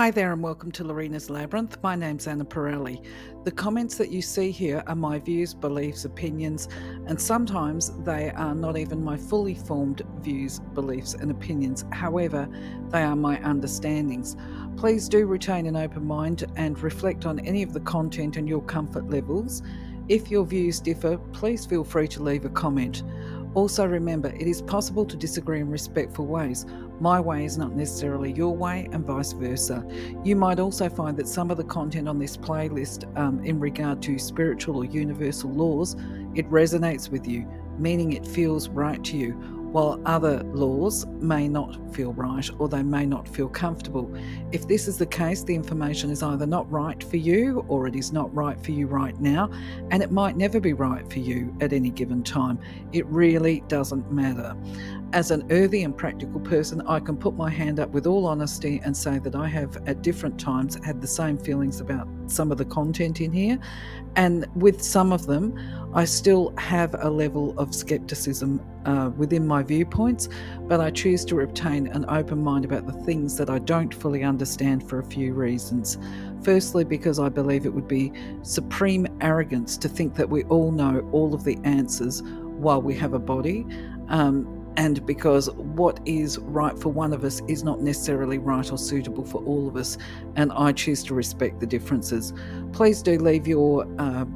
Hi there and welcome to Lorena's Labyrinth. My name's Anna Pirelli. The comments that you see here are my views, beliefs, opinions, and sometimes they are not even my fully formed views, beliefs, and opinions. However, they are my understandings. Please do retain an open mind and reflect on any of the content and your comfort levels. If your views differ, please feel free to leave a comment. Also remember, it is possible to disagree in respectful ways. My way is not necessarily your way and vice versa. You might also find that some of the content on this playlist in regard to spiritual or universal laws, it resonates with you, meaning it feels right to you, while other laws may not feel right or they may not feel comfortable. If this is the case, the information is either not right for you or it is not right for you right now, and it might never be right for you at any given time. It really doesn't matter. As an earthy and practical person, I can put my hand up with all honesty and say that I have at different times had the same feelings about some of the content in here, and with some of them I still have a level of skepticism within my viewpoints, but I choose to retain an open mind about the things that I don't fully understand for a few reasons. Firstly, because I believe it would be supreme arrogance to think that we all know all of the answers while we have a body, and because what is right for one of us is not necessarily right or suitable for all of us, and I choose to respect the differences. Please do leave your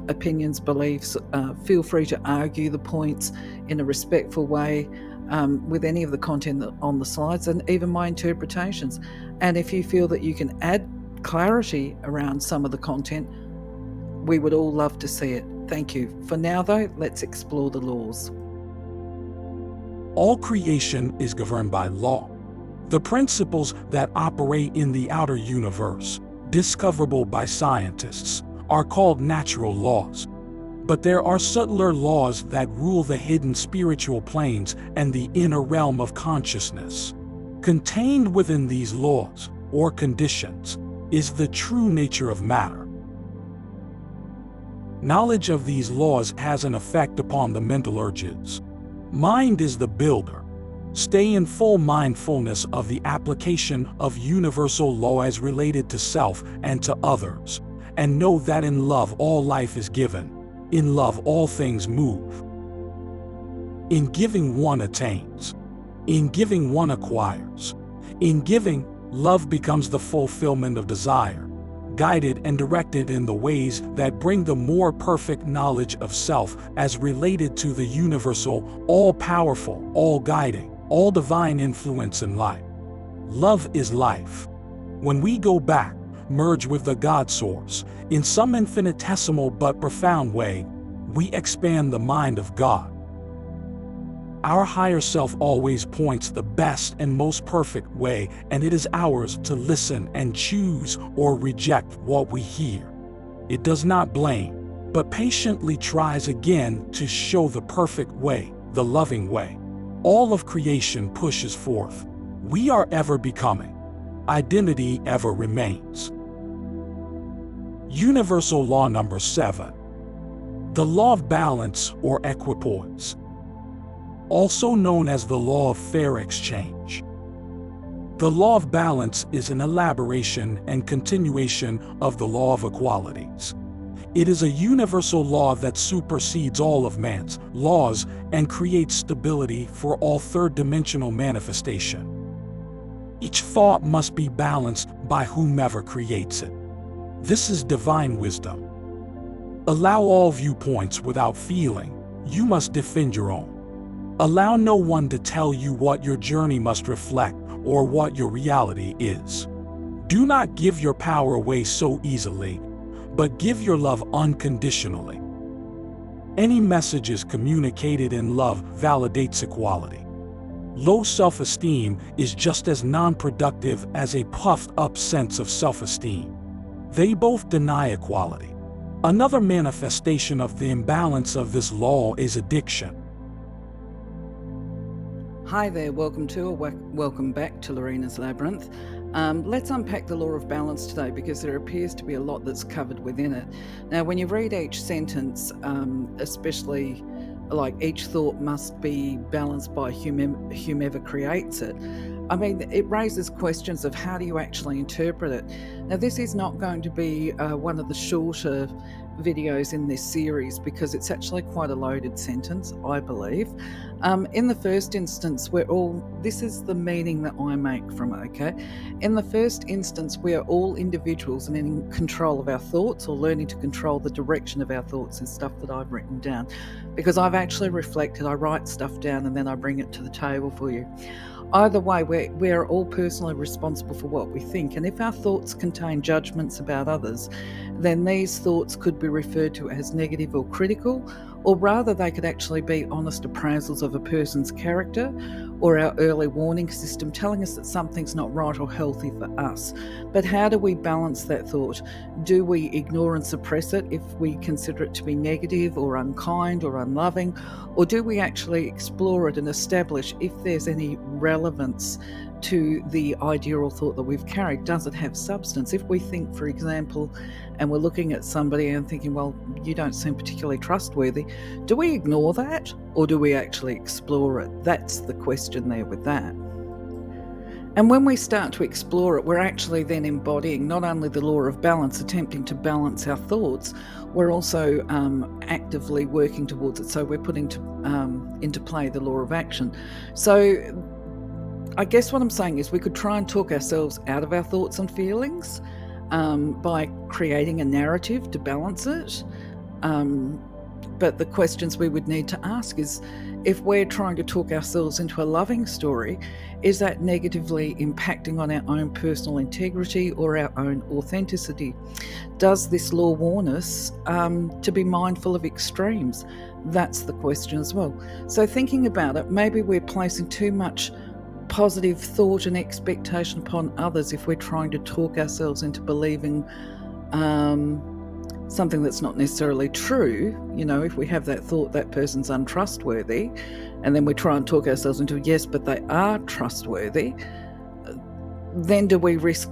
opinions, beliefs. Feel free to argue the points in a respectful way with any of the content on the slides and even my interpretations. And if you feel that you can add clarity around some of the content, we would all love to see it. Thank you. For now, though, let's explore the laws. All creation is governed by law. The principles that operate in the outer universe, discoverable by scientists, are called natural laws. But there are subtler laws that rule the hidden spiritual planes and the inner realm of consciousness. Contained within these laws, or conditions, is the true nature of matter. Knowledge of these laws has an effect upon the mental urges. Mind is the builder. Stay in full mindfulness of the application of universal law as related to self and to others, and know that in love all life is given. In love all things move. In giving one attains. In giving one acquires. In giving, love becomes the fulfillment of desire, guided and directed in the ways that bring the more perfect knowledge of self as related to the universal, all-powerful, all-guiding, all-divine influence in life. Love is life. When we go back, merge with the God source, in some infinitesimal but profound way, we expand the mind of God. Our higher self always points the best and most perfect way, and it is ours to listen and choose or reject what we hear. It does not blame, but patiently tries again to show the perfect way, the loving way. All of creation pushes forth. We are ever becoming. Identity ever remains. Universal law number 7. The law of balance or equipoise, also known as the law of fair exchange. The law of balance is an elaboration and continuation of the law of equalities. It is a universal law that supersedes all of man's laws and creates stability for all third-dimensional manifestation. Each thought must be balanced by whomever creates it. This is divine wisdom. Allow all viewpoints without feeling. You must defend your own. Allow no one to tell you what your journey must reflect or what your reality is. Do not give your power away so easily, but give your love unconditionally. Any messages communicated in love validates equality. Low self-esteem is just as non-productive as a puffed-up sense of self-esteem. They both deny equality. Another manifestation of the imbalance of this law is addiction. Hi there, welcome back to Lorena's Labyrinth. Let's unpack the law of balance today because there appears to be a lot that's covered within it. Now, when you read each sentence, especially like each thought must be balanced by whomever creates it. I mean, it raises questions of how do you actually interpret it. Now, this is not going to be one of the shorter videos in this series because it's actually quite a loaded sentence, I believe. In the first instance, this is the meaning that I make from it, okay? In the first instance, we are all individuals and in control of our thoughts, or learning to control the direction of our thoughts is stuff that I've written down because I've actually reflected. I write stuff down and then I bring it to the table for you. Either way, we're all personally responsible for what we think, and if our thoughts contain judgments about others, then these thoughts could be referred to as negative or critical, or rather they could actually be honest appraisals of a person's character or our early warning system telling us that something's not right or healthy for us. But how do we balance that thought? Do we ignore and suppress it if we consider it to be negative or unkind or unloving? Or do we actually explore it and establish if there's any relevance to the idea or thought that we've carried? Does it have substance? If we think, for example, and we're looking at somebody and thinking, well, you don't seem particularly trustworthy, do we ignore that or do we actually explore it? That's the question there with that. And when we start to explore it, we're actually then embodying not only the law of balance, attempting to balance our thoughts, we're also actively working towards it. So we're putting into play the law of action. So I guess what I'm saying is we could try and talk ourselves out of our thoughts and feelings by creating a narrative to balance it. But the questions we would need to ask is, if we're trying to talk ourselves into a loving story, is that negatively impacting on our own personal integrity or our own authenticity? Does this law warn us to be mindful of extremes? That's the question as well. So thinking about it, maybe we're placing too much positive thought and expectation upon others if we're trying to talk ourselves into believing something that's not necessarily true. You know, if we have that thought that person's untrustworthy, and then we try and talk ourselves into, yes, but they are trustworthy, then do we risk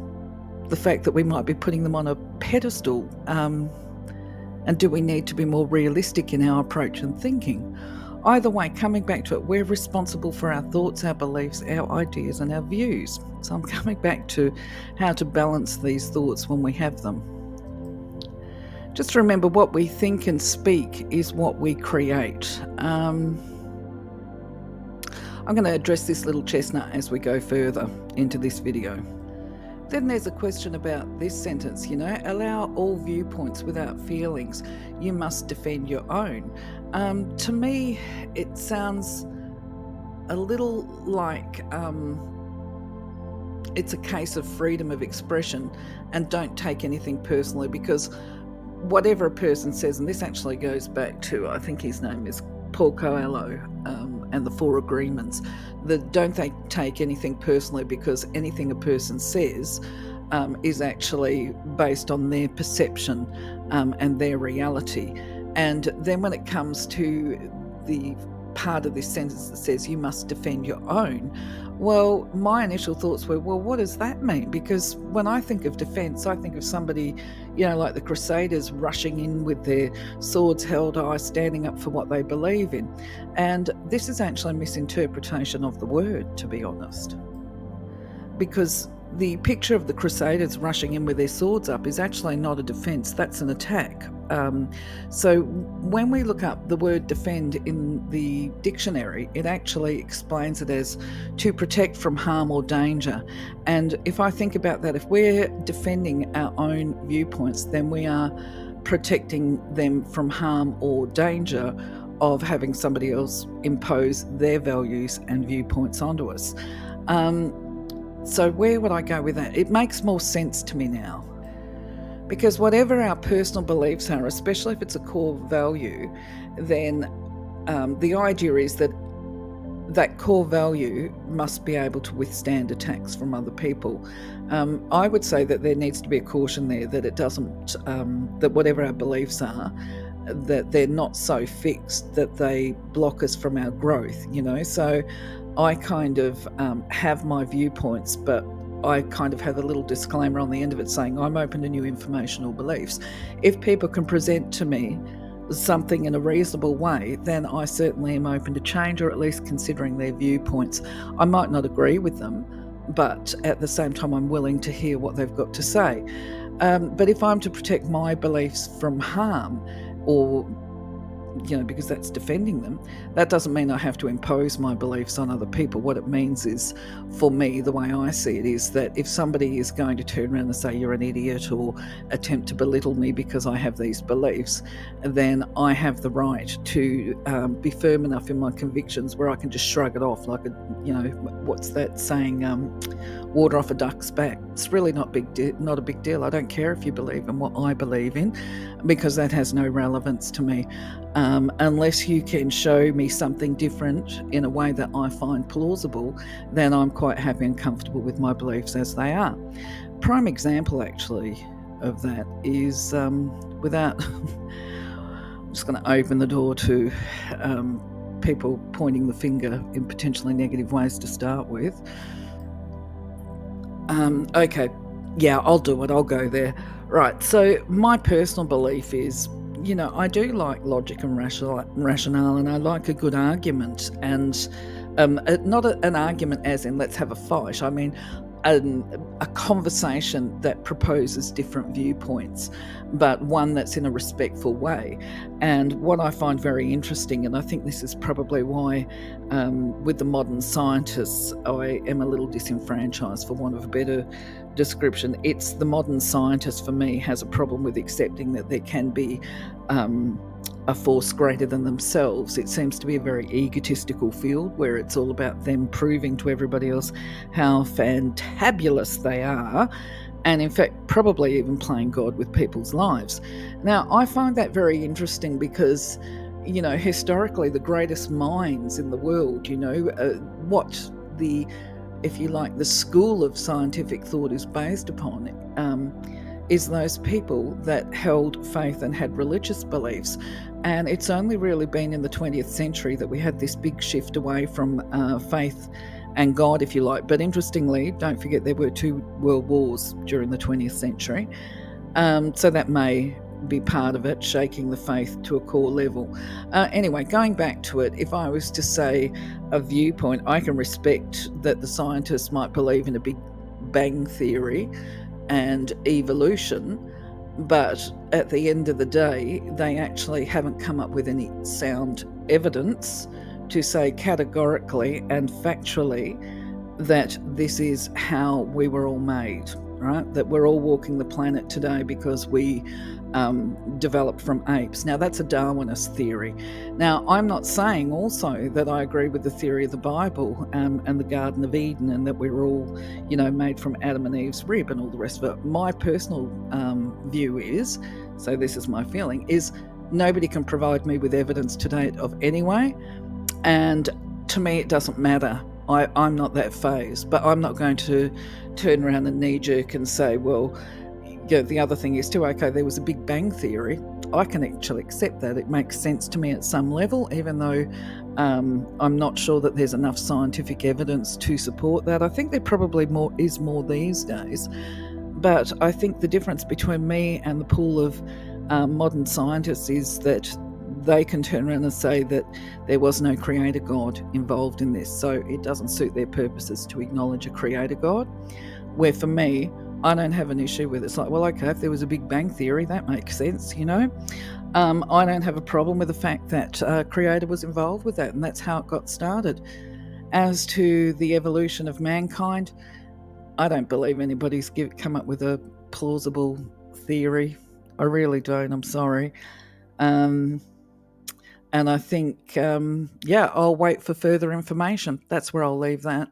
the fact that we might be putting them on a pedestal? And do we need to be more realistic in our approach and thinking? Either way, coming back to it, we're responsible for our thoughts, our beliefs, our ideas, and our views. So I'm coming back to how to balance these thoughts when we have them. Just remember, what we think and speak is what we create. I'm going to address this little chestnut as we go further into this video. Then there's a question about this sentence, allow all viewpoints without feelings. You must defend your own. To me, it sounds a little like it's a case of freedom of expression and don't take anything personally, because whatever a person says, and this actually goes back to, I think his name is Paul Coelho, and the 4 agreements, that don't they take anything personally, because anything a person says is actually based on their perception and their reality. And then when it comes to the part of this sentence that says you must defend your own, well, my initial thoughts were, well, what does that mean? Because when I think of defense, I think of somebody, like the Crusaders rushing in with their swords held high, standing up for what they believe in. And this is actually a misinterpretation of the word, to be honest, because the picture of the Crusaders rushing in with their swords up is actually not a defense, that's an attack. So when we look up the word defend in the dictionary, it actually explains it as to protect from harm or danger. And if I think about that, if we're defending our own viewpoints, then we are protecting them from harm or danger of having somebody else impose their values and viewpoints onto us. So where would I go with that? It makes more sense to me now. Because whatever our personal beliefs are, especially if it's a core value, then the idea is that that core value must be able to withstand attacks from other people. I would say that there needs to be a caution there that it doesn't, that whatever our beliefs are, that they're not so fixed that they block us from our growth, So I kind of have my viewpoints, but I kind of have a little disclaimer on the end of it saying I'm open to new information or beliefs. If people can present to me something in a reasonable way, then I certainly am open to change, or at least considering their viewpoints. I might not agree with them, but at the same time, I'm willing to hear what they've got to say. But if I'm to protect my beliefs from harm, or because that's defending them, that doesn't mean I have to impose my beliefs on other people. What it means is, for me, the way I see it is that if somebody is going to turn around and say you're an idiot or attempt to belittle me because I have these beliefs, then I have the right to be firm enough in my convictions where I can just shrug it off like what's that saying, water off a duck's back. It's really not a big deal. I don't care if you believe in what I believe in, because that has no relevance to me. Unless you can show me something different in a way that I find plausible, then I'm quite happy and comfortable with my beliefs as they are. Prime example, actually, of that is without... I'm just going to open the door to people pointing the finger in potentially negative ways to start with. Okay, yeah, I'll do it. I'll go there. Right, so my personal belief is, I do like logic and rationale, and I like a good argument, and not an argument as in let's have a fight. I mean, a conversation that proposes different viewpoints, but one that's in a respectful way. And what I find very interesting, and I think this is probably why with the modern scientists I am a little disenfranchised, for want of a better description, it's the modern scientist for me has a problem with accepting that there can be a force greater than themselves. It seems to be a very egotistical field where it's all about them proving to everybody else how fantabulous they are, and in fact probably even playing God with people's lives. Now, I find that very interesting because historically the greatest minds in the world, what the, if you like, the school of scientific thought is based upon, is those people that held faith and had religious beliefs. And it's only really been in the 20th century that we had this big shift away from faith and God, if you like. But interestingly, don't forget there were 2 world wars during the 20th century. So that may be part of it, shaking the faith to a core level. Anyway, going back to it, if I was to say a viewpoint, I can respect that the scientists might believe in a Big Bang theory and evolution, but at the end of the day, they actually haven't come up with any sound evidence to say categorically and factually that this is how we were all made, right? That we're all walking the planet today because we developed from apes. Now, that's a Darwinist theory. Now, I'm not saying also that I agree with the theory of the Bible and the Garden of Eden, and that we're all, made from Adam and Eve's rib and all the rest of it. My personal view is, so this is my feeling, is nobody can provide me with evidence to date of any way, and to me it doesn't matter. I'm not that phased, but I'm not going to turn around and knee-jerk and say, well, the other thing is too, okay, there was a Big Bang theory. I can actually accept that. It makes sense to me at some level, even though I'm not sure that there's enough scientific evidence to support that. I think there probably is more these days. But I think the difference between me and the pool of modern scientists is that they can turn around and say that there was no creator God involved in this. So it doesn't suit their purposes to acknowledge a creator God. Where for me, I don't have an issue with it. It's like, well, okay, if there was a Big Bang theory, that makes sense, I don't have a problem with the fact that creator was involved with that, and that's how it got started. As to the evolution of mankind, I don't believe anybody's come up with a plausible theory. I really don't. I'm sorry. And I think, I'll wait for further information. That's where I'll leave that.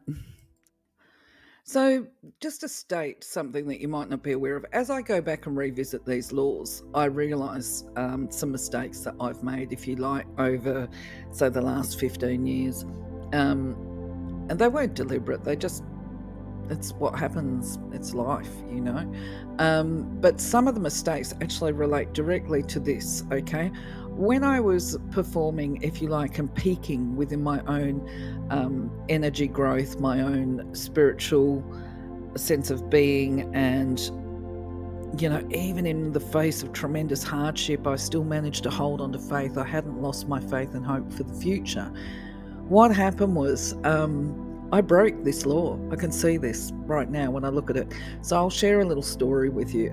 So, just to state something that you might not be aware of, as I go back and revisit these laws, I realise some mistakes that I've made, if you like, over, say, the last 15 years. And they weren't deliberate, it's what happens, it's life, But some of the mistakes actually relate directly to this, okay? When I was performing, if you like, and peaking within my own energy growth, my own spiritual sense of being, and even in the face of tremendous hardship, I still managed to hold on to faith. I hadn't lost my faith and hope for the future. What happened was I broke this law. I can see this right now when I look at it. So I'll share a little story with you.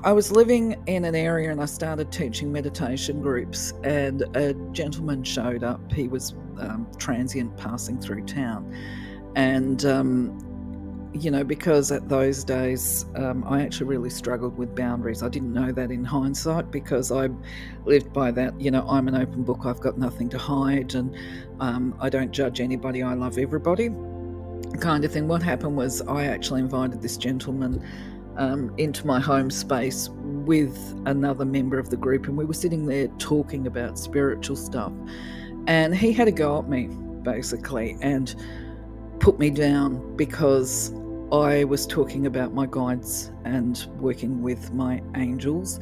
I was living in an area and I started teaching meditation groups, and a gentleman showed up. He was transient passing through town. And because at those days I actually really struggled with boundaries. I didn't know that in hindsight, because I lived by that, I'm an open book, I've got nothing to hide, and I don't judge anybody, I love everybody kind of thing. What happened was I actually invited this gentleman into my home space with another member of the group, and we were sitting there talking about spiritual stuff, and he had a go at me basically and put me down because I was talking about my guides and working with my angels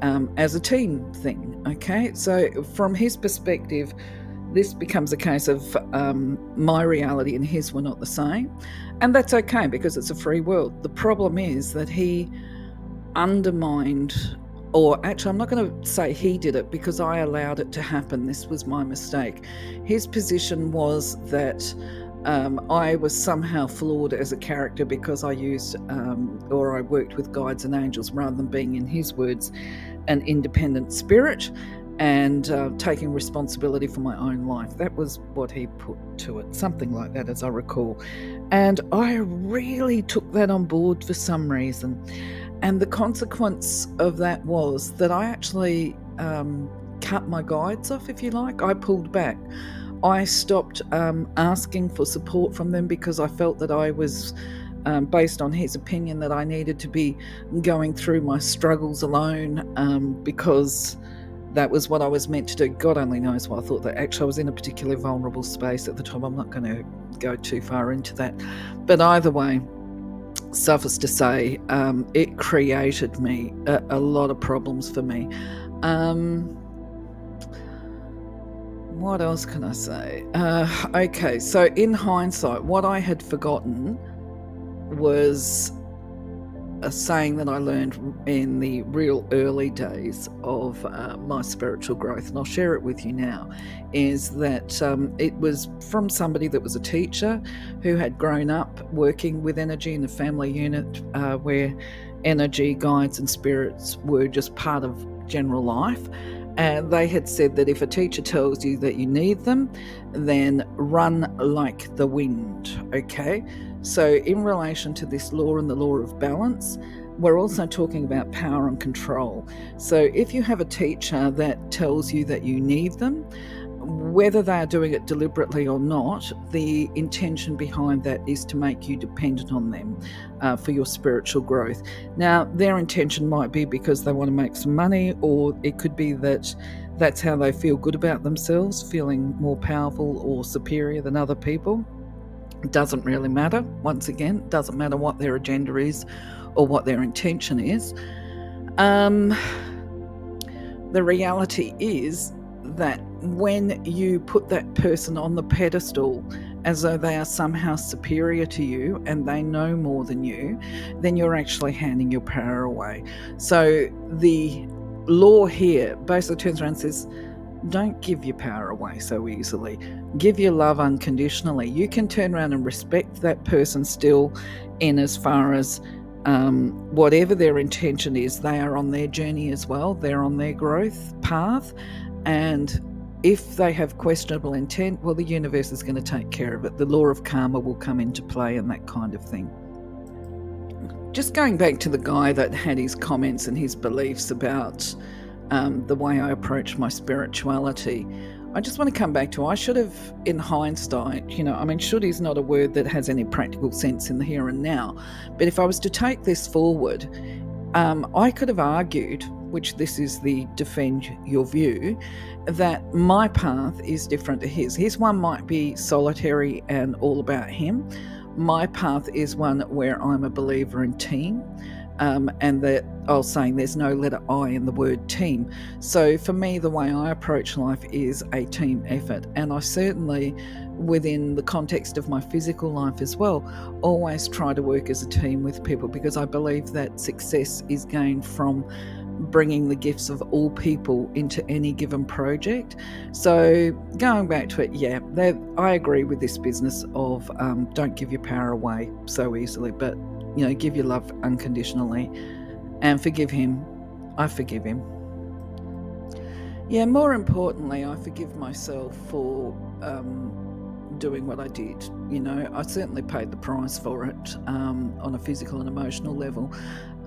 as a team thing. Okay, so from his perspective, this becomes a case of my reality and his were not the same, and that's okay because it's a free world. The problem is that he undermined, or actually I'm not going to say he did it because I allowed it to happen. This was my mistake. His position was that I was somehow flawed as a character because I used or I worked with guides and angels rather than being, in his words, an independent spirit and taking responsibility for my own life. That was what he put to it, something like that, as I recall. And I really took that on board for some reason. And the consequence of that was that I actually cut my guides off, if you like. I pulled back. I stopped asking for support from them because I felt that I was, based on his opinion, that I needed to be going through my struggles alone because that was what I was meant to do. God only knows why I thought that. Actually, I was in a particularly vulnerable space at the time. I'm not going to go too far into that. But either way, suffice to say, it created me a lot of problems for me. What else can I say? Okay, so in hindsight, what I had forgotten was a saying that I learned in the real early days of my spiritual growth, and I'll share it with you now, is that it was from somebody that was a teacher who had grown up working with energy in a family unit where energy, guides and spirits were just part of general life. And they had said that if a teacher tells you that you need them, then run like the wind, okay? So in relation to this law and the law of balance, we're also talking about power and control. So if you have a teacher that tells you that you need them, whether they are doing it deliberately or not, the intention behind that is to make you dependent on them for your spiritual growth. Now, their intention might be because they want to make some money, or it could be that that's how they feel good about themselves, feeling more powerful or superior than other people. It doesn't really matter. Once again, it doesn't matter what their agenda is or what their intention is. The reality is that when you put that person on the pedestal as though they are somehow superior to you and they know more than you, then you're actually handing your power away. So the law here basically turns around and says, don't give your power away so easily. Give your love unconditionally. You can turn around and respect that person still, in as far as whatever their intention is, they are on their journey as well. They're on their growth path. And if they have questionable intent, well, the universe is going to take care of it. The law of karma will come into play and that kind of thing. Just going back to the guy that had his comments and his beliefs about the way I approach my spirituality, I just want to come back to, I should have, in hindsight, should is not a word that has any practical sense in the here and now. But if I was to take this forward, I could have argued, which this is the defend your view, that my path is different to his. His one might be solitary and all about him. My path is one where I'm a believer in team, and that I was saying there's no letter I in the word team. So for me, the way I approach life is a team effort, and I certainly, within the context of my physical life as well, always try to work as a team with people, because I believe that success is gained from bringing the gifts of all people into any given project. So going back to it, I agree with this business of don't give your power away so easily, but give your love unconditionally and forgive him. I forgive him. Yeah, more importantly, I forgive myself for doing what I did. I certainly paid the price for it on a physical and emotional level.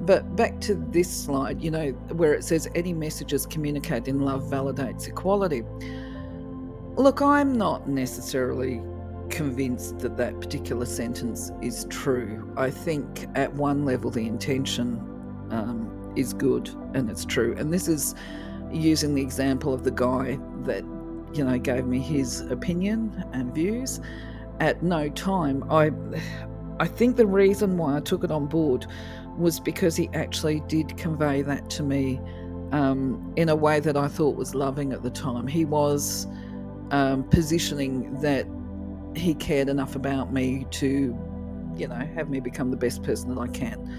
But back to this slide, where it says any messages communicated in love validates equality. Look, I'm not necessarily convinced that that particular sentence is true. I think at one level the intention is good and it's true. And this is using the example of the guy that gave me his opinion and views. At no time, I think the reason why I took it on board was because he actually did convey that to me in a way that I thought was loving at the time. He was positioning that he cared enough about me to, have me become the best person that I can.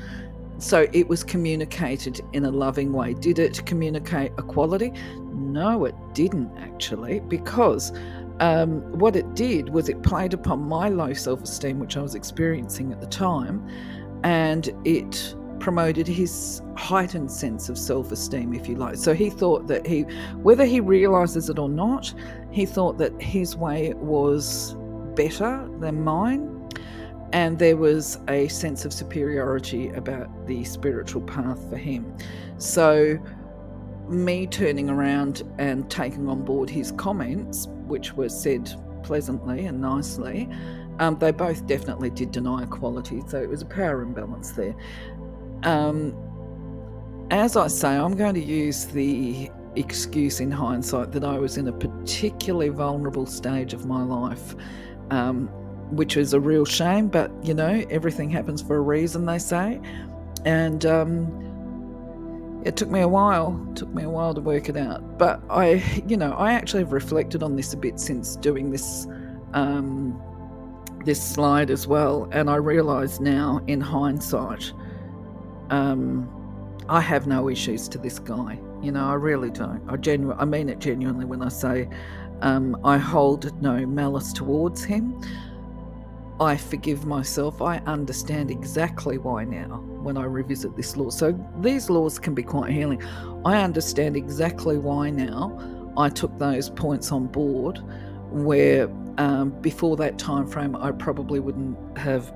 So it was communicated in a loving way. Did it communicate equality? No, it didn't actually, because what it did was it played upon my low self-esteem, which I was experiencing at the time, and it promoted his heightened sense of self-esteem, if you like. So he thought that whether he realizes it or not, he thought that his way was better than mine. And there was a sense of superiority about the spiritual path for him. So me turning around and taking on board his comments, which were said pleasantly and nicely, they both definitely did deny equality. So it was a power imbalance there. As I say, I'm going to use the excuse in hindsight that I was in a particularly vulnerable stage of my life, which is a real shame, but everything happens for a reason, they say. And it took me a while to work it out. But I actually have reflected on this a bit since doing this this slide as well, and I realise now in hindsight, I have no issues to this guy. I really don't. I mean it genuinely when I say I hold no malice towards him. I forgive myself. I understand exactly why now when I revisit this law. So these laws can be quite healing. I understand exactly why now I took those points on board, where before that time frame I probably wouldn't have,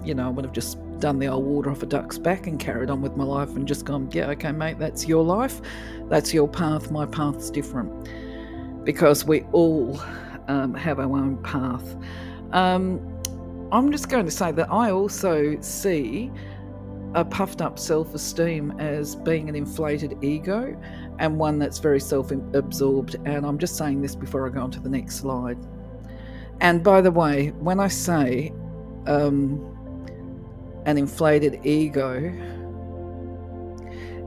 I would have just done the old water off a duck's back and carried on with my life and just gone, yeah, okay, mate, that's your life. That's your path. My path's different. Because we all have our own path. I'm just going to say that I also see a puffed up self-esteem as being an inflated ego and one that's very self-absorbed. And I'm just saying this before I go on to the next slide. And by the way, when I say an inflated ego,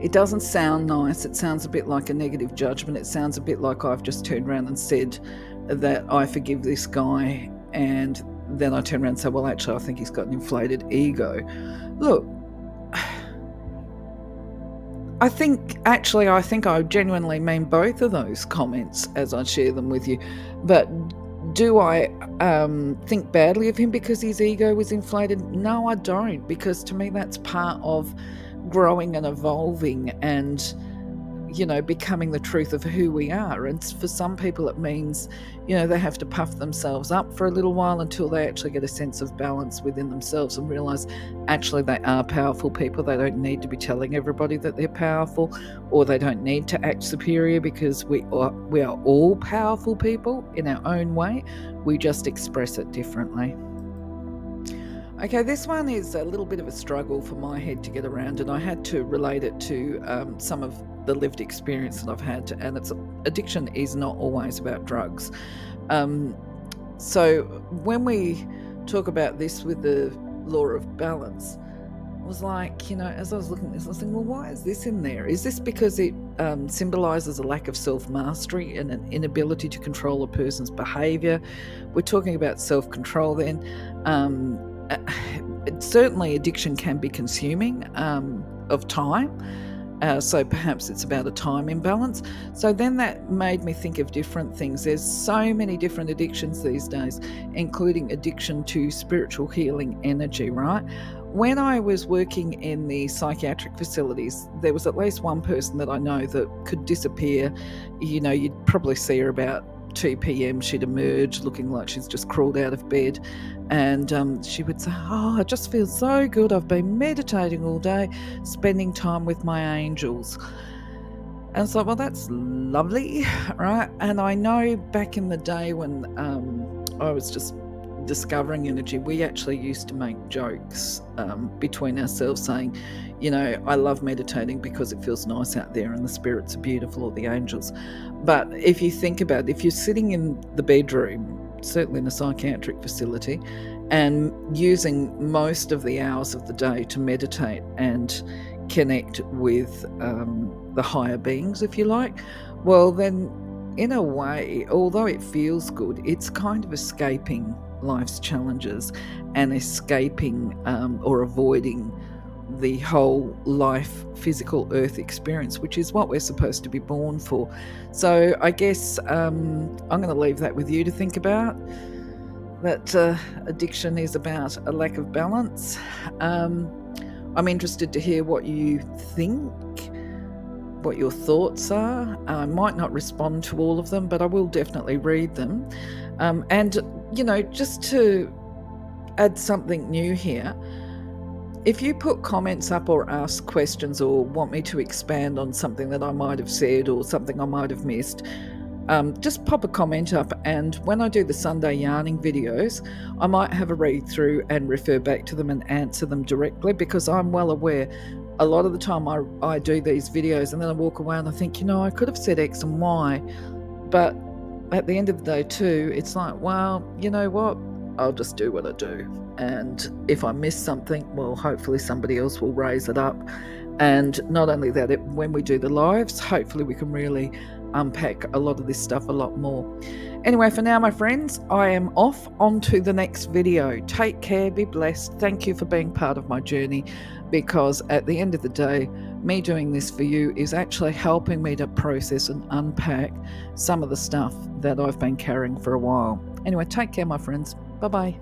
it doesn't sound nice. It sounds a bit like a negative judgment. It sounds a bit like I've just turned around and said that I forgive this guy, and then I turn around and say, well, actually, I think he's got an inflated ego. Look, I think I genuinely mean both of those comments as I share them with you. But do I think badly of him because his ego was inflated? No, I don't, because to me that's part of growing and evolving and, becoming the truth of who we are. And for some people it means, they have to puff themselves up for a little while until they actually get a sense of balance within themselves and realize actually they are powerful people. They don't need to be telling everybody that they're powerful, or they don't need to act superior, because we are all powerful people in our own way. We just express it differently. Okay, this one is a little bit of a struggle for my head to get around, and I had to relate it to some of the lived experience that I've had, and addiction is not always about drugs. So when we talk about this with the law of balance, was like, as I was looking at this, I was thinking, well, why is this in there? Is this because it symbolizes a lack of self-mastery and an inability to control a person's behavior? We're talking about self-control then. Certainly addiction can be consuming of time. So perhaps it's about a time imbalance. So then that made me think of different things. There's so many different addictions these days, including addiction to spiritual healing energy, right? When I was working in the psychiatric facilities, there was at least one person that I know that could disappear. You'd probably see her about 2 p.m. She'd emerge looking like she's just crawled out of bed, and she would say, "Oh, I just feel so good. I've been meditating all day, spending time with my angels." And it's like, well, that's lovely, right? And I know back in the day when I was just discovering energy, we actually used to make jokes between ourselves saying, I love meditating because it feels nice out there and the spirits are beautiful, or the angels. But if you think about it, if you're sitting in the bedroom, certainly in a psychiatric facility, and using most of the hours of the day to meditate and connect with the higher beings, if you like, well, then in a way, although it feels good, it's kind of escaping life's challenges and escaping or avoiding the whole life physical earth experience, which is what we're supposed to be born for. So I guess I'm going to leave that with you to think about, that addiction is about a lack of balance. I'm interested to hear what you think, what your thoughts are. I might not respond to all of them, but I will definitely read them. And just to add something new here, if you put comments up or ask questions or want me to expand on something that I might have said or something I might have missed, just pop a comment up, and when I do the Sunday yarning videos, I might have a read through and refer back to them and answer them directly, because I'm well aware a lot of the time I do these videos and then I walk away and I think, I could have said X and Y, but at the end of the day too, it's like, well, you know what, I'll just do what I do. And if I miss something, well, hopefully somebody else will raise it up. And not only that, when we do the lives, hopefully we can really unpack a lot of this stuff a lot more. Anyway, for now, my friends, I am off onto the next video. Take care, be blessed. Thank you for being part of my journey, because at the end of the day, me doing this for you is actually helping me to process and unpack some of the stuff that I've been carrying for a while. Anyway, take care, my friends. Bye-bye.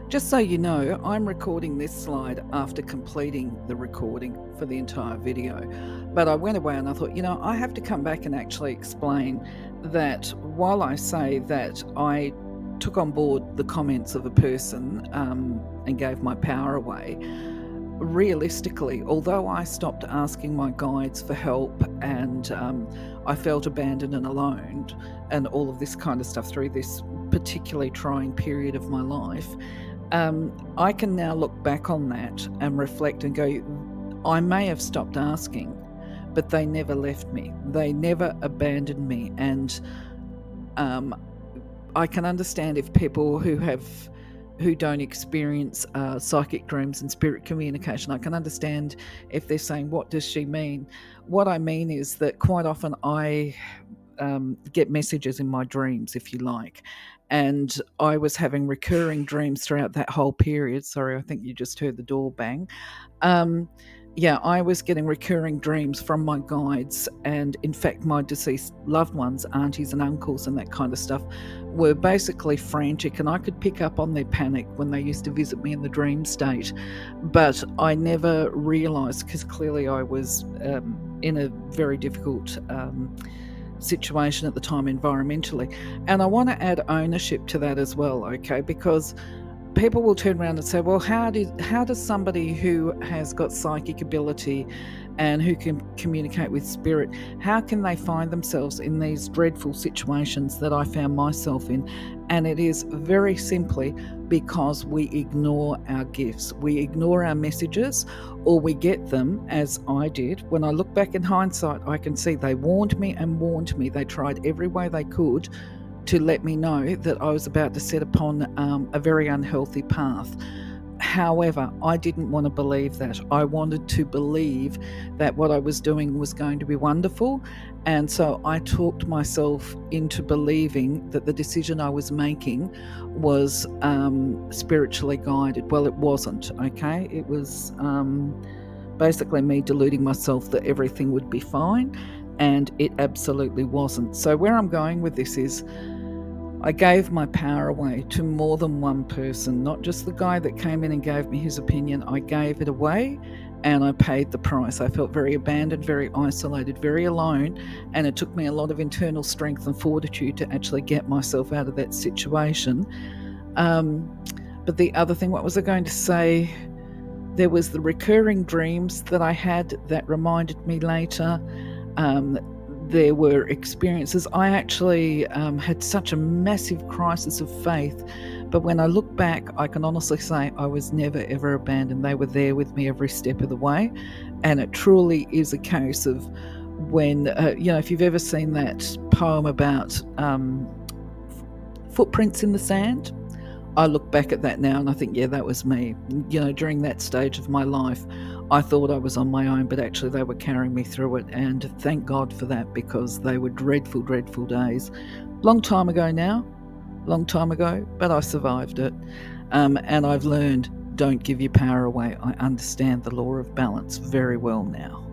Just so you know, I'm recording this slide after completing the recording for the entire video. But I went away and I thought, I have to come back and actually explain that while I say that I took on board the comments of a person and gave my power away, realistically, although I stopped asking my guides for help and I felt abandoned and alone and all of this kind of stuff through this particularly trying period of my life, I can now look back on that and reflect and go, I may have stopped asking, but they never left me. They never abandoned me. And I can understand if people who don't experience psychic dreams and spirit communication, I can understand if they're saying, what does she mean? What I mean is that quite often I get messages in my dreams, if you like. And I was having recurring dreams throughout that whole period. Sorry, I think you just heard the door bang. I was getting recurring dreams from my guides, and in fact my deceased loved ones, aunties and uncles and that kind of stuff, were basically frantic, and I could pick up on their panic when they used to visit me in the dream state. But I never realised, because clearly I was in a very difficult situation at the time environmentally. And I want to add ownership to that as well, okay? Because people will turn around and say, well, how does somebody who has got psychic ability and who can communicate with spirit, how can they find themselves in these dreadful situations that I found myself in? And it is very simply because we ignore our gifts. We ignore our messages, or we get them, as I did. When I look back in hindsight, I can see they warned me and warned me. They tried every way they could to let me know that I was about to set upon a very unhealthy path. However, I didn't want to believe that. I wanted to believe that what I was doing was going to be wonderful. And so I talked myself into believing that the decision I was making was spiritually guided. Well, it wasn't, okay? It was basically me deluding myself that everything would be fine, and it absolutely wasn't. So where I'm going with this is, I gave my power away to more than one person, not just the guy that came in and gave me his opinion. I gave it away and I paid the price. I felt very abandoned, very isolated, very alone, and it took me a lot of internal strength and fortitude to actually get myself out of that situation. But the other thing, what was I going to say? There was the recurring dreams that I had that reminded me later. There were experiences. I actually had such a massive crisis of faith, but when I look back, I can honestly say I was never ever abandoned. They were there with me every step of the way, and it truly is a case of when, if you've ever seen that poem about footprints in the sand, I look back at that now and I think, yeah, that was me. During that stage of my life, I thought I was on my own, but actually they were carrying me through it. And thank God for that, because they were dreadful, dreadful days. Long time ago now, but I survived it. And I've learned, don't give your power away. I understand the law of balance very well now.